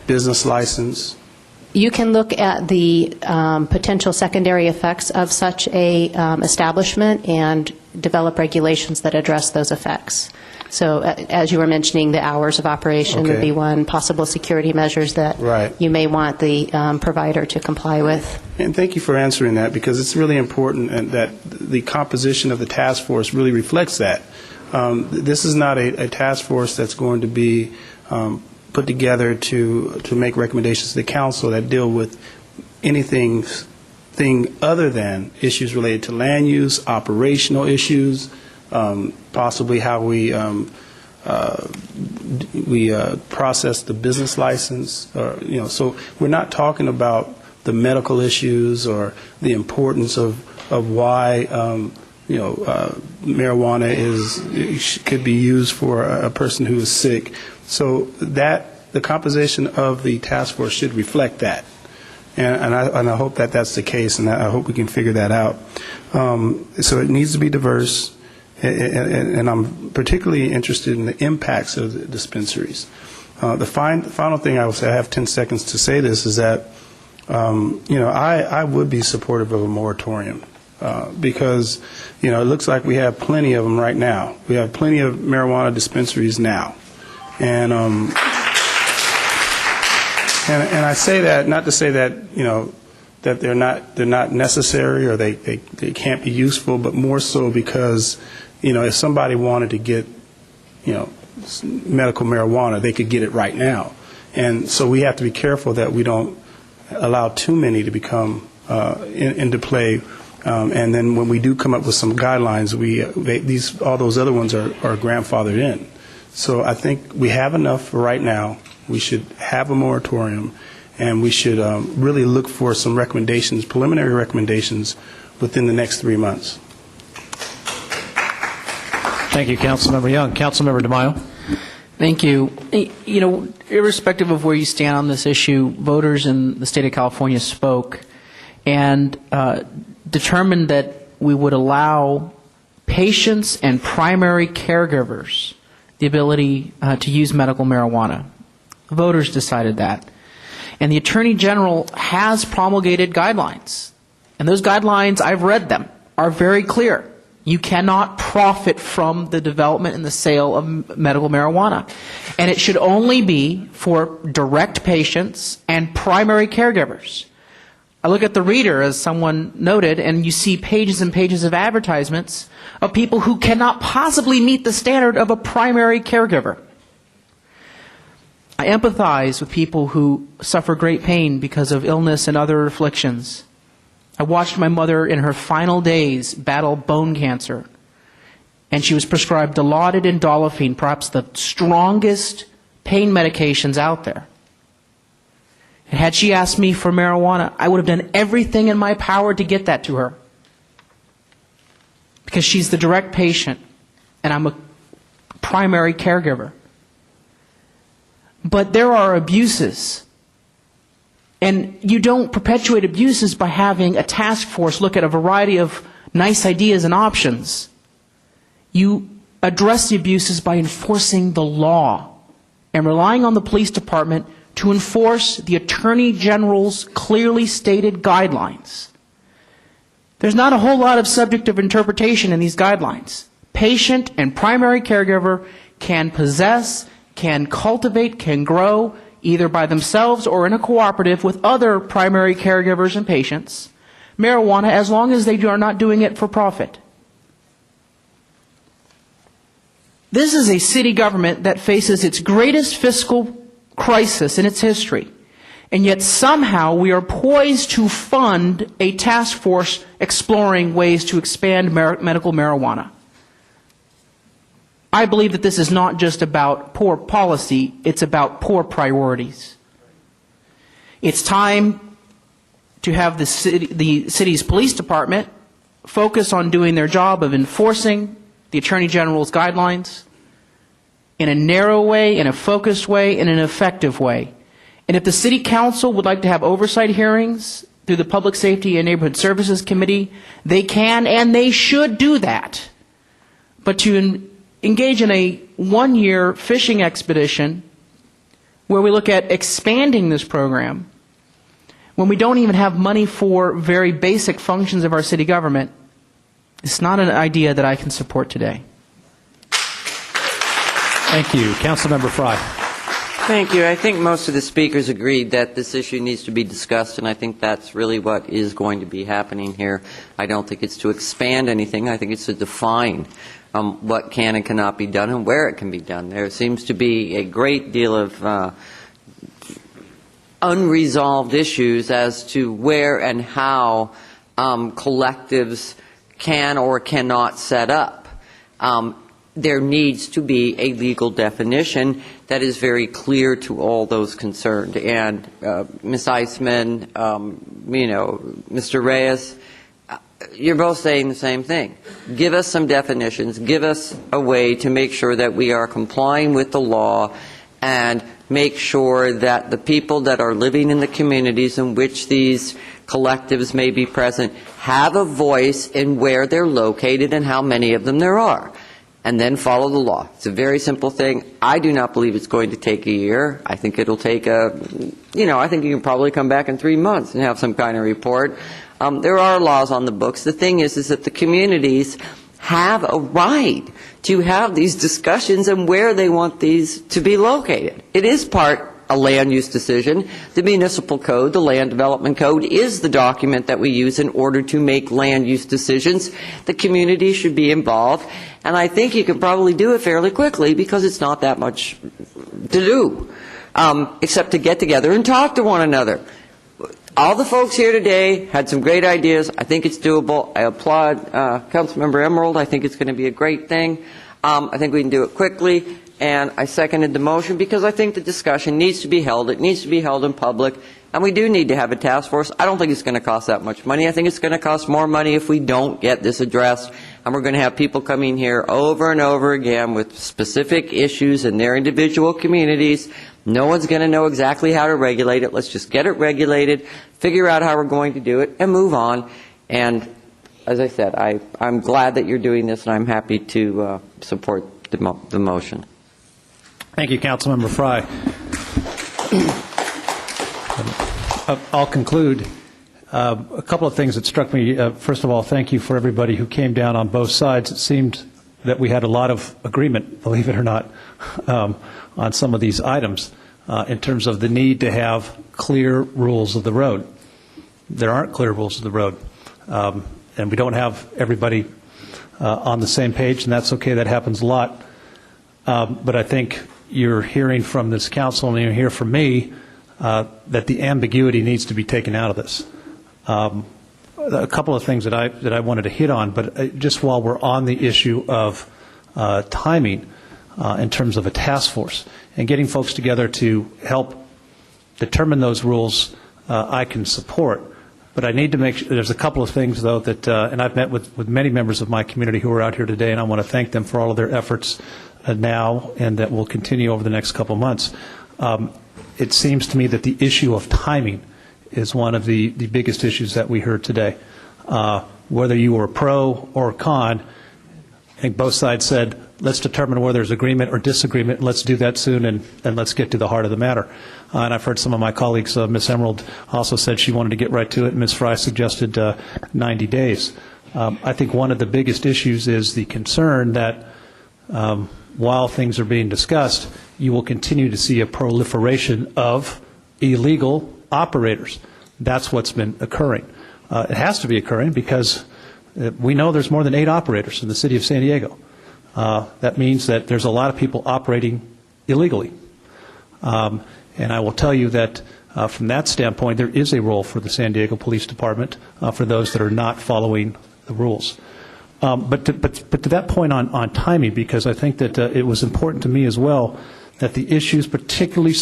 business license? You can look at the potential secondary effects of such a establishment and develop regulations that address those effects. So as you were mentioning, the hours of operation would be one, possible security measures that you may want the provider to comply with. And thank you for answering that, because it's really important and that the composition of the task force really reflects that. This is not a task force that's going to be put together to make recommendations to the council that deal with anything other than issues related to land use, operational issues, possibly how we process the business license. So we're not talking about the medical issues or the importance of why marijuana could be used for a person who is sick. So that the composition of the task force should reflect that. And I hope that that's the case, and I hope we can figure that out. So it needs to be diverse, and I'm particularly interested in the impacts of the dispensaries. The final thing I will say, I have 10 seconds to say this, is that I would be supportive of a moratorium because it looks like we have plenty of them right now. We have plenty of marijuana dispensaries now, and I say that not to say that that they're not necessary or they can't be useful, but more so because if somebody wanted to get medical marijuana, they could get it right now, and so we have to be careful that we don't allow too many to become into play, and then when we do come up with some guidelines, all those other ones are grandfathered in. So I think we have enough for right now. We should have a moratorium, and we should really look for some recommendations, preliminary recommendations, within the next 3 months. Thank you, Councilmember Young. Councilmember DeMaio. Thank you. Irrespective of where you stand on this issue, voters in the state of California spoke and determined that we would allow patients and primary caregivers the ability to use medical marijuana. Voters decided that. And the Attorney General has promulgated guidelines. And those guidelines, I've read them, are very clear. You cannot profit from the development and the sale of medical marijuana. And it should only be for direct patients and primary caregivers. I look at the Reader, as someone noted, and you see pages and pages of advertisements of people who cannot possibly meet the standard of a primary caregiver. I empathize with people who suffer great pain because of illness and other afflictions. I watched my mother in her final days battle bone cancer, and she was prescribed Dilaudid and Dolafine, perhaps the strongest pain medications out there. And had she asked me for marijuana, I would have done everything in my power to get that to her, because she's the direct patient, and I'm a primary caregiver. But there are abuses. And you don't perpetuate abuses by having a task force look at a variety of nice ideas and options. You address the abuses by enforcing the law and relying on the police department to enforce the Attorney General's clearly stated guidelines. There's not a whole lot of subject of interpretation in these guidelines. Patient and primary caregiver can possess, can cultivate, can grow, either by themselves or in a cooperative with other primary caregivers and patients, marijuana, as long as they are not doing it for profit. This is a city government that faces its greatest fiscal crisis in its history, and yet somehow we are poised to fund a task force exploring ways to expand medical marijuana. I believe that this is not just about poor policy, it's about poor priorities. It's time to have the city's police department focus on doing their job of enforcing the Attorney General's guidelines in a narrow way, in a focused way, in an effective way. And if the City Council would like to have oversight hearings through the Public Safety and Neighborhood Services Committee, they can and they should do that. But to engage in a one-year fishing expedition where we look at expanding this program, when we don't even have money for very basic functions of our city government, it's not an idea that I can support today. Thank you. Councilmember Fry. Thank you. I think most of the speakers agreed that this issue needs to be discussed, and I think that's really what is going to be happening here. I don't think it's to expand anything. I think it's to define what can and cannot be done and where it can be done. There seems to be a great deal of unresolved issues as to where and how collectives can or cannot set up. There needs to be a legal definition that is very clear to all those concerned. And Ms. Eisman, Mr. Reyes, you're both saying the same thing. Give us some definitions. Give us a way to make sure that we are complying with the law and make sure that the people that are living in the communities in which these collectives may be present have a voice in where they're located and how many of them there are. And then follow the law. It's a very simple thing. I do not believe it's going to take a year. I think it'll take I think you can probably come back in 3 months and have some kind of report. There are laws on the books. The thing is that the communities have a right to have these discussions and where they want these to be located. It is part a land use decision. The municipal code, the land development code, is the document that we use in order to make land use decisions. The community should be involved, and I think you can probably do it fairly quickly because it's not that much to do, except to get together and talk to one another. All the folks here today had some great ideas. I think it's doable. I applaud Councilmember Emerald. I think it's going to be a great thing. I think we can do it quickly. And I seconded the motion because I think the discussion needs to be held. It needs to be held in public. And we do need to have a task force. I don't think it's going to cost that much money. I think it's going to cost more money if we don't get this addressed. And we're going to have people coming here over and over again with specific issues in their individual communities. No one's going to know exactly how to regulate it. Let's just get it regulated, figure out how we're going to do it, and move on. And as I said, I'm glad that you're doing this, and I'm happy to support the motion. Thank you, Councilmember Fry. I'll conclude. A couple of things that struck me. First of all, thank you for everybody who came down on both sides. It seemed that we had a lot of agreement, believe it or not, on some of these items in terms of the need to have clear rules of the road. There aren't clear rules of the road, and we don't have everybody on the same page, and that's okay. That happens a lot. But I think you're hearing from this council and you hear from me that the ambiguity needs to be taken out of this. A couple of things that I wanted to hit on, but just while we're on the issue of timing in terms of a task force and getting folks together to help determine those rules, I can support. But I need to make sure, there's a couple of things, though, that, and I've met with many members of my community who are out here today, and I want to thank them for all of their efforts now and that will continue over the next couple of months. It seems to me that the issue of timing is one of the biggest issues that we heard today. Whether you were pro or con, I think both sides said, let's determine whether there's agreement or disagreement, and let's do that soon, and let's get to the heart of the matter. And I've heard some of my colleagues, Ms. Emerald also said she wanted to get right to it, and Ms. Fry suggested 90 days. I think one of the biggest issues is the concern that while things are being discussed, you will continue to see a proliferation of illegal operators. That's what's been occurring. It has to be occurring because we know there's more than 8 operators in the city of San Diego. That means that there's a lot of people operating illegally. And I will tell you that from that standpoint, there is a role for the San Diego Police Department for those that are not following the rules. But to that point on timing, because I think that it was important to me as well that the issues particularly